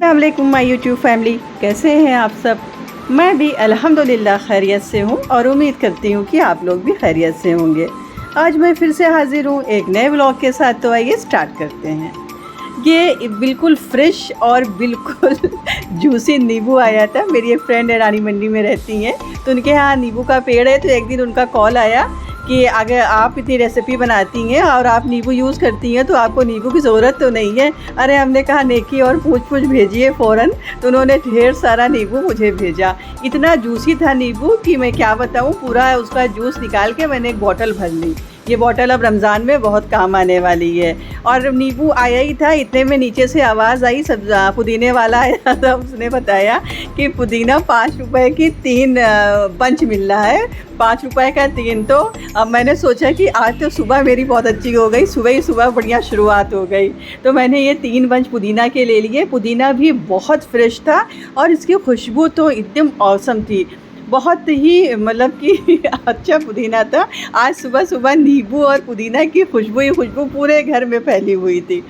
अस्सलाम वालेकुम my YouTube family, कैसे हैं आप सब। मैं भी अल्हम्दुलिल्लाह खैरियत से हूँ और उम्मीद करती हूँ कि आप लोग भी खैरियत से होंगे। आज मैं फिर से हाज़िर हूँ एक नए व्लॉग के साथ। तो आइए स्टार्ट करते हैं। ये बिल्कुल फ्रेश और बिल्कुल जूसी नींबू आया था। मेरी एक फ्रेंड है, रानी मंडी में रहती हैं, तो उनके यहाँ नींबू का पेड़ है। तो एक दिन उनका कॉल आया कि अगर आप इतनी रेसिपी बनाती हैं और आप नींबू यूज़ करती हैं तो आपको नींबू की ज़रूरत तो नहीं है। अरे हमने कहा नेकी और पूछ भेजिए फ़ौरन। तो उन्होंने ढेर सारा नींबू मुझे भेजा। इतना जूसी था नींबू कि मैं क्या बताऊँ। पूरा उसका जूस निकाल के मैंने एक बॉटल भर ली। ये बॉटल अब रमज़ान में बहुत काम आने वाली है। और नींबू आया ही था, इतने में नीचे से आवाज़ आई, सब पुदीने वाला आया था। उसने बताया कि पुदीना 5 रुपए की 3 बंच मिल रहा है, 5 रुपए का 3। तो अब मैंने सोचा कि आज तो सुबह मेरी बहुत अच्छी हो गई, सुबह ही सुबह बढ़िया शुरुआत हो गई। तो मैंने ये 3 बंच पुदीना के ले लिए। पुदीना भी बहुत फ्रेश था और इसकी खुशबू तो एकदम औसम थी, बहुत ही मतलब कि अच्छा पुदीना था। आज सुबह सुबह नींबू और पुदीना की खुशबू ही खुशबू पूरे घर में फैली हुई थी।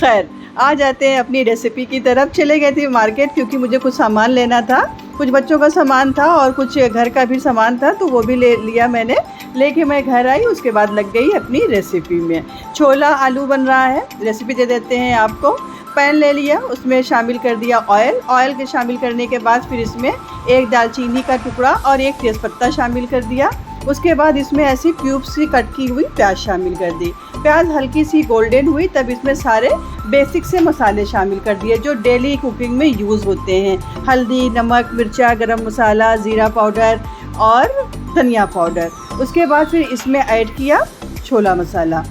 खैर, आ जाते हैं अपनी रेसिपी की तरफ। चले गए थे मार्केट क्योंकि मुझे कुछ सामान लेना था, कुछ बच्चों का सामान था और कुछ घर का भी सामान था, तो वो भी ले लिया मैंने। लेके मैं घर आई, उसके बाद लग गई अपनी रेसिपी में। छोला आलू बन रहा है, रेसिपी दे देते हैं आपको। पैन ले लिया, उसमें शामिल कर दिया ऑयल के शामिल करने के बाद फिर इसमें एक दालचीनी का टुकड़ा और एक तेज़पत्ता शामिल कर दिया। उसके बाद इसमें ऐसी क्यूब्स सी कट की हुई प्याज शामिल कर दी। प्याज हल्की सी गोल्डन हुई तब इसमें सारे बेसिक से मसाले शामिल कर दिए जो डेली कुकिंग में यूज़ होते हैं। हल्दी, नमक, मिर्चा, गरम मसाला, ज़ीरा पाउडर और धनिया पाउडर। उसके बाद फिर इसमें ऐड किया छोला मसाला।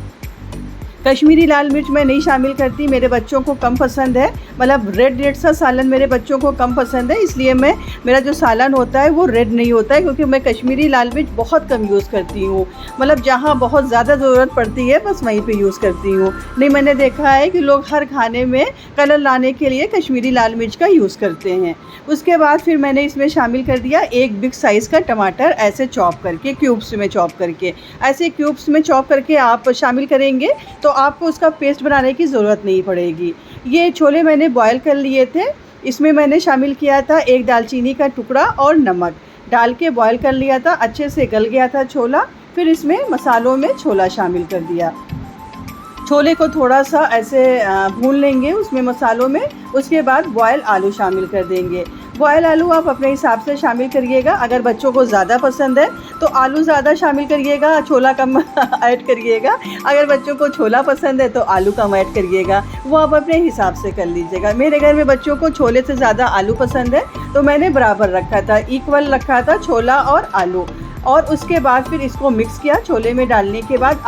कश्मीरी लाल मिर्च मैं नहीं शामिल करती, मेरे बच्चों को कम पसंद है। मतलब रेड सा सालन मेरे बच्चों को कम पसंद है, इसलिए मेरा जो सालन होता है वो रेड नहीं होता है, क्योंकि मैं कश्मीरी लाल मिर्च बहुत कम यूज़ करती हूँ। मतलब जहाँ बहुत ज़्यादा ज़रूरत पड़ती है बस वहीं पे यूज़ करती हूँ। नहीं, मैंने देखा है कि लोग हर खाने में कलर लाने के लिए कश्मीरी लाल मिर्च का यूज़ करते हैं। उसके बाद फिर मैंने इसमें शामिल कर दिया एक बिग साइज़ का टमाटर, ऐसे चॉप करके, क्यूब्स में चॉप करके। ऐसे क्यूब्स में चॉप करके आप शामिल करेंगे तो आपको उसका पेस्ट बनाने की ज़रूरत नहीं पड़ेगी। ये छोले मैंने बॉयल कर लिए थे। इसमें मैंने शामिल किया था एक दालचीनी का टुकड़ा और नमक डाल के बॉयल कर लिया था, अच्छे से गल गया था छोला। फिर इसमें मसालों में छोला शामिल कर दिया। छोले को थोड़ा सा ऐसे भून लेंगे उसमें मसालों में। उसके बाद बॉयल आलू शामिल कर देंगे। बॉयल आलू आप अपने हिसाब से शामिल करिएगा। अगर बच्चों को ज़्यादा पसंद है तो आलू ज़्यादा शामिल करिएगा, छोला कम ऐड करिएगा। अगर बच्चों को छोला पसंद है तो आलू कम ऐड करिएगा, वो आप अपने हिसाब से कर लीजिएगा। मेरे घर में बच्चों को छोले से ज़्यादा आलू पसंद है, तो मैंने बराबर रखा था, इक्वल रखा था छोला और आलू। और उसके बाद फिर इसको मिक्स किया। छोले में डालने के बाद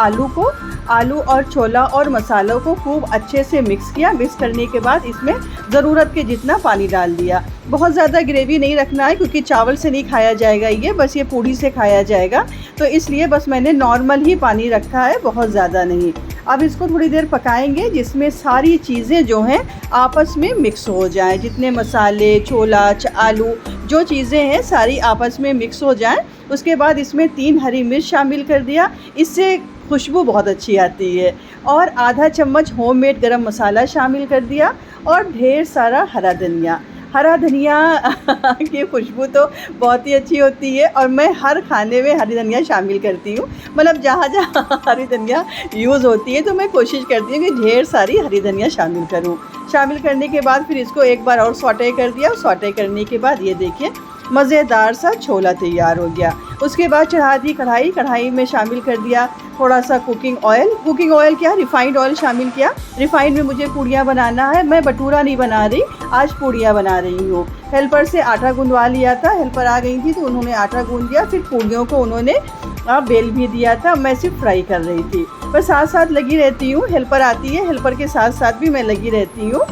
आलू और छोला और मसालों को खूब अच्छे से मिक्स किया। मिक्स करने के बाद इसमें ज़रूरत के जितना पानी डाल दिया। बहुत ज़्यादा ग्रेवी नहीं रखना है क्योंकि चावल से नहीं खाया जाएगा ये, बस ये पूड़ी से खाया जाएगा, तो इसलिए बस मैंने नॉर्मल ही पानी रखा है, बहुत ज़्यादा नहीं। अब इसको थोड़ी देर पकाएंगे जिसमें सारी चीज़ें जो हैं आपस में मिक्स हो जाएं। जितने मसाले, छोला, आलू, जो चीज़ें हैं सारी आपस में मिक्स हो जाएं। उसके बाद इसमें 3 हरी मिर्च शामिल कर दिया, इससे खुशबू बहुत अच्छी आती है। और आधा चम्मच होममेड गरम मसाला शामिल कर दिया और ढेर सारा हरा धनिया की खुशबू तो बहुत ही अच्छी होती है और मैं हर खाने में हरी धनिया शामिल करती हूँ। मतलब जहाँ जहाँ हरी धनिया यूज़ होती है तो मैं कोशिश करती हूँ कि ढेर सारी हरी धनिया शामिल करूँ। शामिल करने के बाद फिर इसको एक बार और सौटे कर दिया। सौटे करने के बाद ये देखिए मज़ेदार सा छोला तैयार हो गया। उसके बाद चढ़ा दी कढ़ाई में शामिल कर दिया थोड़ा सा कुकिंग ऑयल क्या, रिफ़ाइंड ऑयल शामिल किया। रिफ़ाइंड में मुझे पूड़ियाँ बनाना है, मैं भटूरा नहीं बना रही, आज पूड़ियाँ बना रही हूँ। हेल्पर से आटा गूंदवा लिया था, हेल्पर आ गई थी तो उन्होंने आटा गूंद दिया। फिर पूड़ियों को उन्होंने बेल भी दिया था, मैं सिर्फ फ्राई कर रही थी। मैं साथ साथ लगी रहती हूँ, हेल्पर आती है, हेल्पर के साथ साथ भी मैं लगी रहती हूँ,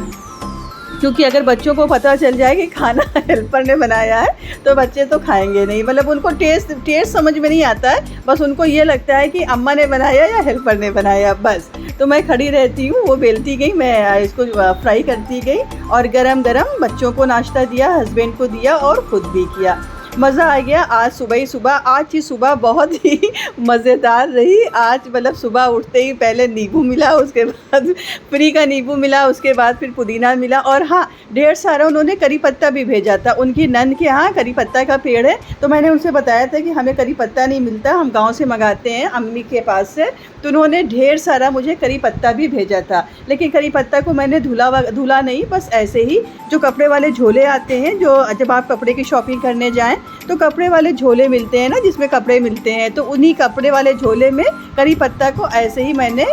क्योंकि अगर बच्चों को पता चल जाए कि खाना हेल्पर ने बनाया है तो बच्चे तो खाएंगे नहीं। मतलब उनको टेस्ट समझ में नहीं आता है, बस उनको ये लगता है कि अम्मा ने बनाया या हेल्पर ने बनाया, बस। तो मैं खड़ी रहती हूँ, वो बेलती गई, मैं इसको फ्राई करती गई और गरम गरम बच्चों को नाश्ता दिया, हस्बैंड को दिया और ख़ुद भी किया। मज़ा आ गया। आज सुबह ही सुबह, आज की सुबह बहुत ही मज़ेदार रही। आज मतलब सुबह उठते ही पहले नींबू मिला, उसके बाद फ्री का नींबू मिला, उसके बाद फिर पुदीना मिला, और हाँ, ढेर सारा उन्होंने करी पत्ता भी भेजा था। उनकी नंद के यहाँ करी पत्ता का पेड़ है, तो मैंने उनसे बताया था कि हमें करी पत्ता नहीं मिलता, हम गाँव से मंगाते हैं अम्मी के पास से। तो उन्होंने ढेर सारा मुझे करी पत्ता भी भेजा था, लेकिन करी पत्ता को मैंने धुला नहीं, बस ऐसे ही जो कपड़े वाले झोले आते हैं, जो जब आप कपड़े की शॉपिंग करने जाएं तो कपड़े वाले झोले मिलते हैं ना, जिसमें कपड़े मिलते हैं, तो उन्हीं कपड़े वाले झोले में करी पत्ता को ऐसे ही मैंने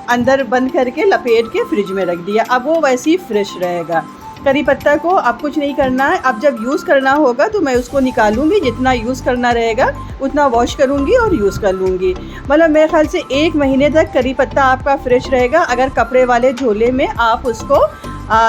अंदर बंद करके लपेट के फ्रिज में रख दिया। अब वो वैसे ही फ्रेश रहेगा। करी पत्ता को अब कुछ नहीं करना है, अब जब यूज़ करना होगा तो मैं उसको निकालूंगी, जितना यूज़ करना रहेगा उतना वॉश करूंगी और यूज़ कर लूँगी। मतलब मेरे ख्याल से 1 महीने तक करी पत्ता आपका फ्रेश रहेगा, अगर कपड़े वाले झोले में आप उसको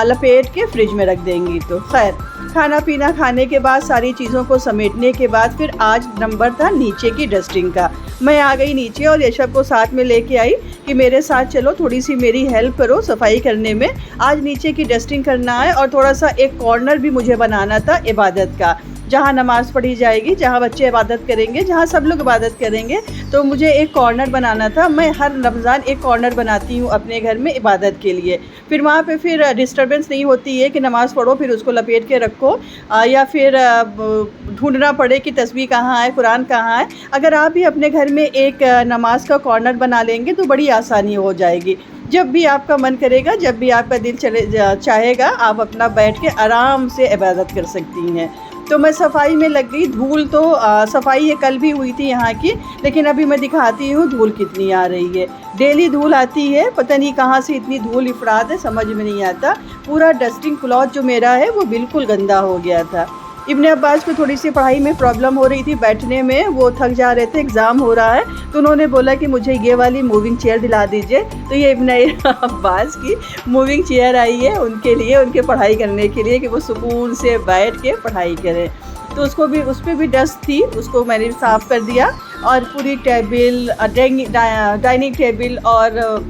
लपेट के फ्रिज में रख देंगी तो। खैर, खाना पीना खाने के बाद, सारी चीज़ों को समेटने के बाद, फिर आज नंबर था नीचे की डस्टिंग का। मैं आ गई नीचे और यशब को साथ में लेके आई कि मेरे साथ चलो, थोड़ी सी मेरी हेल्प करो सफाई करने में। आज नीचे की डस्टिंग करना है, और थोड़ा सा एक कॉर्नर भी मुझे बनाना था इबादत का, जहाँ नमाज़ पढ़ी जाएगी, जहाँ बच्चे इबादत करेंगे, जहाँ सब लोग इबादत करेंगे। तो मुझे एक कॉर्नर बनाना था। मैं हर रमज़ान एक कॉर्नर बनाती हूँ अपने घर में इबादत के लिए। फिर वहाँ पे फिर डिस्टर्बेंस नहीं होती है कि नमाज़ पढ़ो फिर उसको लपेट के रखो, या फिर ढूंढना पड़े कि तस्बीह कहाँ है, कुरान कहाँ है। अगर आप भी अपने घर में एक नमाज का कॉर्नर बना लेंगे तो बड़ी आसानी हो जाएगी। जब भी आपका मन करेगा, जब भी आपका दिल चाहेगा, आप अपना बैठ के आराम से इबादत कर सकती हैं। तो मैं सफाई में लग गई। धूल तो सफाई ये कल भी हुई थी यहाँ की, लेकिन अभी मैं दिखाती हूँ धूल कितनी आ रही है। डेली धूल आती है, पता नहीं कहाँ से इतनी धूल इफरात है, समझ में नहीं आता। पूरा डस्टिंग क्लॉथ जो मेरा है वो बिल्कुल गंदा हो गया था। इब्ने अब्बास को थोड़ी सी पढ़ाई में प्रॉब्लम हो रही थी, बैठने में वो थक जा रहे थे, एग्ज़ाम हो रहा है, तो उन्होंने बोला कि मुझे ये वाली मूविंग चेयर दिला दीजिए। तो ये इब्ने अब्बास की मूविंग चेयर आई है उनके लिए, उनके पढ़ाई करने के लिए, कि वो सुकून से बैठ के पढ़ाई करें। तो उसको भी, उस पर भी डस्ट थी, उसको मैंने साफ़ कर दिया। और पूरी टेबल, डाइनिंग टेबल और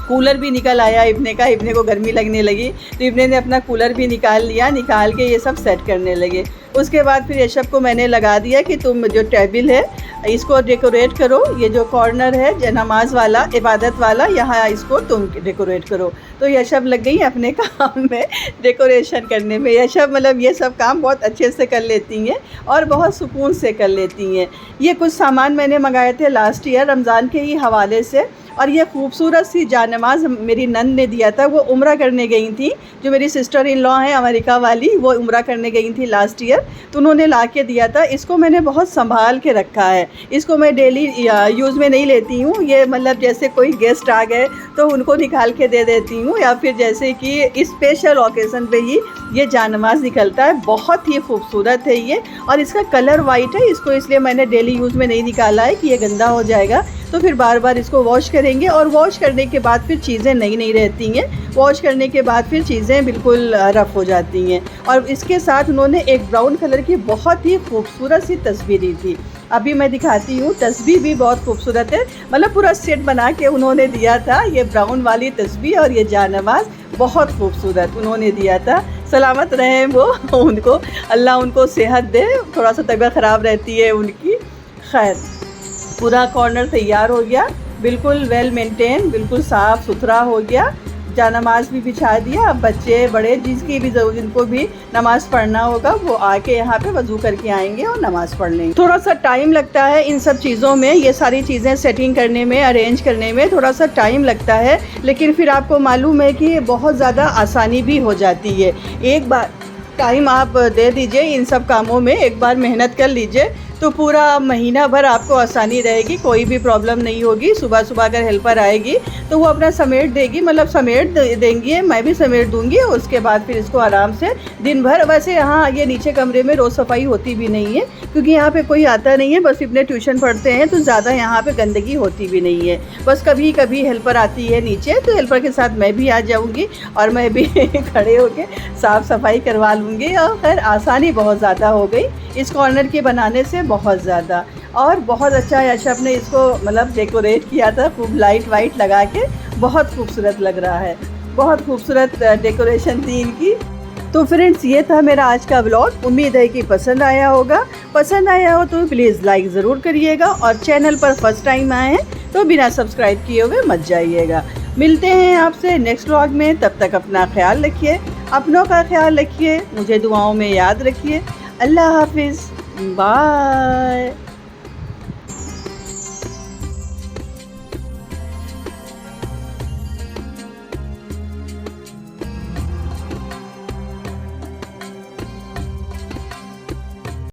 कूलर भी निकल आया इब्ने का। इब्ने को गर्मी लगने लगी तो इब्ने ने अपना कूलर भी निकाल लिया, निकाल के ये सब सेट करने लगे। उसके बाद फिर यशब को मैंने लगा दिया कि तुम जो टेबल है इसको डेकोरेट करो, ये जो कॉर्नर है नमाज वाला, इबादत वाला, यहाँ इसको तुम डेकोरेट करो। तो यशब लग गई अपने काम में, डेकोरेशन करने में। यशब मतलब ये सब काम बहुत अच्छे से कर लेती हैं और बहुत सुकून से कर लेती हैं। ये कुछ सामान मैंने मंगाए थे लास्ट ईयर रमज़ान के ही हवाले से, और ये खूबसूरत सी जानमाज़ मेरी नंद ने दिया था। वो उम्रा करने गई थी, जो मेरी सिस्टर इन लॉ हैं अमेरिका वाली, वो उम्रा करने गई थी लास्ट ईयर, तो उन्होंने ला के दिया था। इसको मैंने बहुत संभाल के रखा है, इसको मैं डेली यूज़ में नहीं लेती हूँ। ये मतलब जैसे कोई गेस्ट आ गए तो उनको निकाल के दे देती हूँ, या फिर जैसे कि स्पेशल ओकेज़न पे ही ये जानमाज़ निकलता है। बहुत ही खूबसूरत है ये, और इसका कलर वाइट है, इसको इसलिए मैंने डेली यूज़ में नहीं निकाला है कि ये गंदा हो जाएगा, तो फिर बार बार इसको वॉश करेंगे। और वॉश करने के बाद फिर चीज़ें नई नई रहती हैं, वॉश करने के बाद फिर चीज़ें बिल्कुल रफ़ हो जाती हैं। और इसके साथ उन्होंने एक ब्राउन कलर की बहुत ही खूबसूरत सी तस्वीर दी थी, अभी मैं दिखाती हूँ। तस्वीर भी बहुत खूबसूरत है, मतलब पूरा सेट बना के उन्होंने दिया था। ये ब्राउन वाली तस्वीर और ये जानमाज़ बहुत खूबसूरत उन्होंने दिया था। सलामत रहें वो, उनको अल्लाह उनको सेहत दे, थोड़ा सा तबीयत ख़राब रहती है उनकी। खैर, पूरा कॉर्नर तैयार हो गया, बिल्कुल वेल मेंटेन, बिल्कुल साफ़ सुथरा हो गया। जानमाज़ भी बिछा दिया। अब बच्चे बड़े जिसकी भी जिनको भी नमाज़ पढ़ना होगा वो आके यहाँ पे वज़ू करके आएंगे और नमाज़ पढ़ लेंगे। थोड़ा सा टाइम लगता है इन सब चीज़ों में, ये सारी चीज़ें सेटिंग करने में, अरेंज करने में थोड़ा सा टाइम लगता है, लेकिन फिर आपको मालूम है कि बहुत ज़्यादा आसानी भी हो जाती है। एक बार टाइम आप दे दीजिए इन सब कामों में, एक बार मेहनत कर लीजिए तो पूरा महीना भर आपको आसानी रहेगी, कोई भी प्रॉब्लम नहीं होगी। सुबह सुबह अगर हेल्पर आएगी तो वो अपना समेट देगी, मतलब समेट देंगी, मैं भी समेट दूंगी। उसके बाद फिर इसको आराम से दिन भर, वैसे यहाँ ये नीचे कमरे में रोज़ सफाई होती भी नहीं है क्योंकि यहाँ पे कोई आता नहीं है, बस इतने ट्यूशन पढ़ते हैं तो ज़्यादा यहाँ पे गंदगी होती भी नहीं है। बस कभी कभी हेल्पर आती है नीचे तो हेल्पर के साथ मैं भी आ जाऊँगी और मैं भी खड़े होकर साफ़ सफाई करवा लूँगी। और खैर आसानी बहुत ज़्यादा हो गई इस कॉर्नर के बनाने से, बहुत ज़्यादा। और बहुत अच्छा यशब ने इसको मतलब डेकोरेट किया था, खूब लाइट वाइट लगा के, बहुत खूबसूरत लग रहा है, बहुत खूबसूरत डेकोरेशन थी इनकी। तो फ्रेंड्स ये था मेरा आज का व्लॉग। उम्मीद है कि पसंद आया होगा। पसंद आया हो तो प्लीज़ लाइक ज़रूर करिएगा और चैनल पर फर्स्ट टाइम आए हैं तो बिना सब्सक्राइब किए हुए मत जाइएगा। मिलते हैं आपसे नेक्स्ट व्लॉग में। तब तक अपना ख्याल रखिए, अपनों का ख्याल रखिए, मुझे दुआओं में याद रखिए। अल्लाह हाफिज़, बाय।